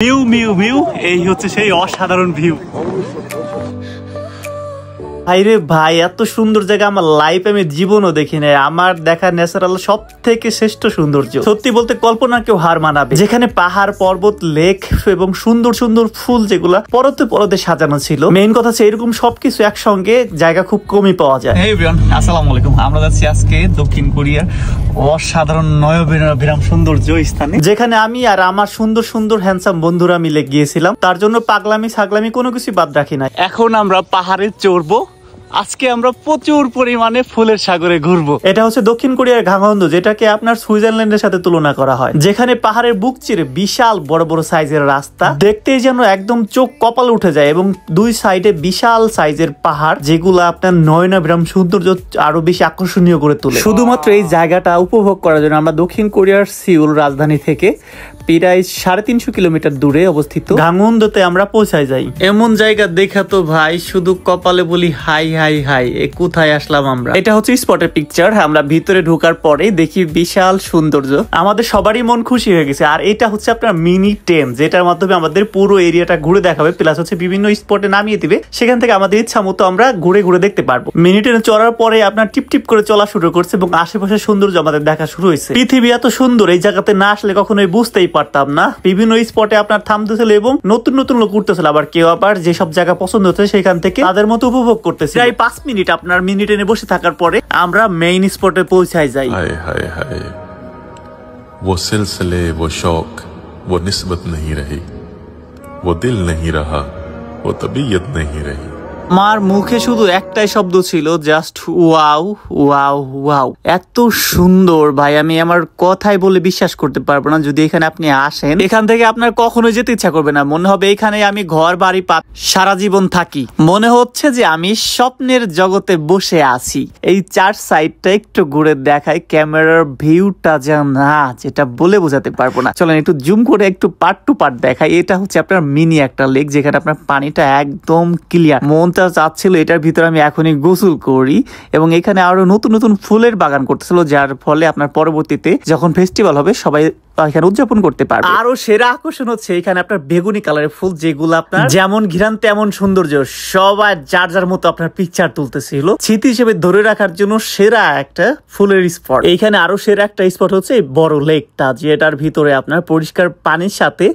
View view view এই হচ্ছে সেই অসাধারণ ভিউ। ভাইরে ভাই, এত সুন্দর জায়গা আমার লাইফ আমি জীবনও দেখি নাই। আমার দেখা ন্যাচারাল সব থেকে শ্রেষ্ঠ সৌন্দর্য, সত্যি বলতে কল্পনা কেউ হার মানাবে। যেখানে পাহাড়, পর্বত, লেক এবং সুন্দর সুন্দর ফুল যেগুলা পরতে পরতে সাজানো ছিল। মেইন কথা হচ্ছে এরকম সবকিছু একসঙ্গে জায়গা খুব কমই পাওয়া যায়। এই এভরিওয়ান, আসসালামু আলাইকুম। আমরা যাচ্ছি আজকে দক্ষিণ কোরিয়ার অসাধারণ নয়বিরাম সৌন্দর্য স্থানে, যেখানে আমি আর আমার সুন্দর সুন্দর হ্যান্ডসাম বন্ধুরা মিলে গিয়েছিলাম। তার জন্য পাগলামি ছাগলামি কোনো কিছু বাদ রাখি না। এখন আমরা পাহাড়ে চড়বো। আজকে আমরা প্রচুর পরিমাণে ফুলের সাগরে ঘুরবো। এটা হচ্ছে দক্ষিণ কোরিয়ার গাংহন্দো, যেটাকে আপনার সুইজারল্যান্ডের সাথে তুলনা করা হয়। যেখানে পাহাড়ের বুক চিরে বিশাল বড় বড় সাইজের রাস্তা, দেখতেই যেন একদম চোখ কপাল উঠে যায়। এবং দুই সাইডে বিশাল সাইজের পাহাড়, যেগুলো আপনার নয়নাভিরাম সৌন্দর্য আরো বেশি আকর্ষণীয় করে তোলে। শুধুমাত্র এই জায়গাটা উপভোগ করার জন্য আমরা দক্ষিণ কোরিয়ার সিউল রাজধানী থেকে প্রায় 350 কিলোমিটার দূরে অবস্থিত গাংহন্দোতে আমরা পৌঁছায় যাই। এমন জায়গা দেখা তো ভাই শুধু কপালে বলি হাই হাই হাই, কোথায় আসলাম আমরা। এটা হচ্ছে স্পটের পিকচার। আমরা ভিতরে ঢোকার পরে দেখি বিশাল সৌন্দর্য, আমাদের সবারই মন খুশি হয়ে গেছে। আর এটা হচ্ছে আপনার মিনি টেম, যেটার মাধ্যমে আমাদের পুরো এরিয়াটা ঘুরে দেখাবে, প্লাস হচ্ছে বিভিন্ন স্পটে নামিয়ে দিবে। সেখান থেকে আমাদের ইচ্ছা মতো আমরা ঘুরে ঘুরে দেখতে পারবো। মিনি ট্রেনে চড়ার পরে আপনার টিপ টিপ করে চলা শুরু করছে এবং আশেপাশের সৌন্দর্য আমাদের দেখা শুরু হয়েছে। পৃথিবী এত সুন্দর, এই জায়গাতে না আসলে কখনোই বুঝতেই পারতাম না। বিভিন্ন স্পটে আপনার থামতেছিল এবং নতুন নতুন লোক উঠতেছিল। আবার কেউ আবার যেসব জায়গা পছন্দ হচ্ছে সেখান থেকে তাদের মতো উপভোগ করতেছে। প্রায় 5 মিনিট আপনার মিনি ট্রেনে বসে থাকার পরে আমরা মেইন স্পটে পৌঁছায় যাই। হায় হায় হায়, वो सिलसिले, वो शौक, वो निस्बत नहीं रही, वो दिल नहीं रहा, वो तबीयत नहीं रही। আমার মুখে শুধু একটাই শব্দ ছিল, জাস্ট ওয়াও ওয়াও ওয়াও। এত সুন্দর ভাই, আমি আমার কথাই বলে বিশ্বাস করতে পারবো না। যদি এখানে আপনি আসেন, এখান থেকে আপনার কখনোই যেতে ইচ্ছা করবে না। মনে হবে এখানে আমি ঘর বাড়ি সারা জীবন থাকি। মনে হচ্ছে যে আমি স্বপ্নের জগতে বসে আছি। এই চার সাইডটা একটু ঘুরে দেখাই, ক্যামেরার ভিউটা যা না, যেটা বলে বোঝাতে পারবো না। চলেন একটু জুম করে একটু পার্ট টু পার্ট দেখাই। এটা হচ্ছে আপনার মিনি একটা লেক, যেখানে আপনার পানিটা একদম ক্লিয়ার। মন চাচ্ছিল এটার ভিতরে আমি এখনই গোসল করি। এবং এখানে আরো নতুন নতুন ফুলের বাগান করতেছিল, যার ফলে আপনার পরবর্তীতে যখন ফেস্টিভ্যাল হবে সবাই এখানে উদযাপন করতে পারবে। আরো সেরা আকর্ষণ হচ্ছে এখানে আপনার বেগুনি কালারের ফুল, যেগুলো আপনার যেমন ঘিরান তেমন সৌন্দর্য। সবাই যার যার মতো আপনার পিকচার তুলতেছিল, স্মৃতি হিসেবে ধরে রাখার জন্য সেরা একটা ফুলের স্পট। এইখানে আরো সেরা একটা স্পট হচ্ছে বড় লেকটা, যেটার ভিতরে আপনার পরিষ্কার পানির সাথে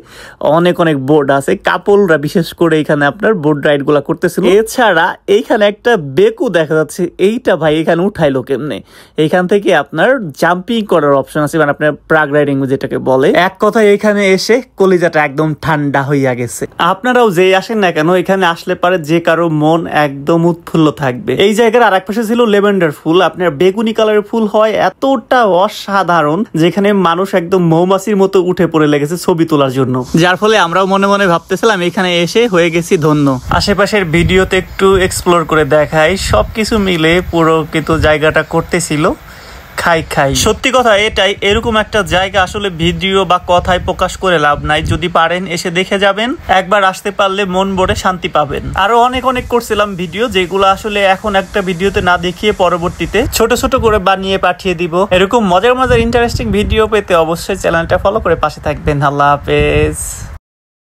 অনেক অনেক বোর্ড আছে। কাপলরা বিশেষ করে এখানে আপনার বোর্ড রাইড গুলা করতেছিল। এছাড়া এইখানে একটা বেকু দেখা যাচ্ছে। এইটা ভাই এখানে উঠাইলো কেমনে? এইখান থেকে আপনার জাম্পিং করার অপশন আছে, মানে আপনার প্রাগ রাইডিং যেটাকে বলে। এক কথায় এখানে এসে কলিজাটা একদম ঠান্ডা হইয়া গেছে। আপনারাও যে আসেন না কেন, এখানে আসলে পারে যে কারো মন একদম উৎফুল্ল থাকবে। এই জায়গার আর এক পাশে ছিল লেভেন্ডার ফুল, আপনার বেগুনি কালারের ফুল হয় এতটা অসাধারণ, যেখানে মানুষ একদম মৌমাছির মতো উঠে পড়ে লেগেছে ছবি তোলার জন্য। যার ফলে আমরাও মনে মনে ভাবতেছিলাম এখানে এসে হয়ে গেছি ধন্য। আশেপাশের ভিডিওতে একটু এক্সপ্লোর করে দেখাই, সবকিছু মিলে পুরো কিন্তু জায়গাটা করতেছিল খাই খাই। সত্যি কথা এটাই, এরকম একটা জায়গা আসলে ভিডিও বা কথায় প্রকাশ করে লাভ নাই। যদি পারেন এসে দেখে যাবেন, একবার আসতে পারলে মন ভরে শান্তি পাবেন। আরো অনেক অনেক করছিলাম ভিডিও, যেগুলো আসলে এখন একটা ভিডিওতে না দেখিয়ে পরবর্তীতে ছোট ছোট করে বানিয়ে পাঠিয়ে দিব। এরকম মজার মজার ইন্টারেস্টিং ভিডিও পেতে অবশ্যই চ্যানেলটা ফলো করে পাশে থাকবেন। আল্লাহ হাফেজ।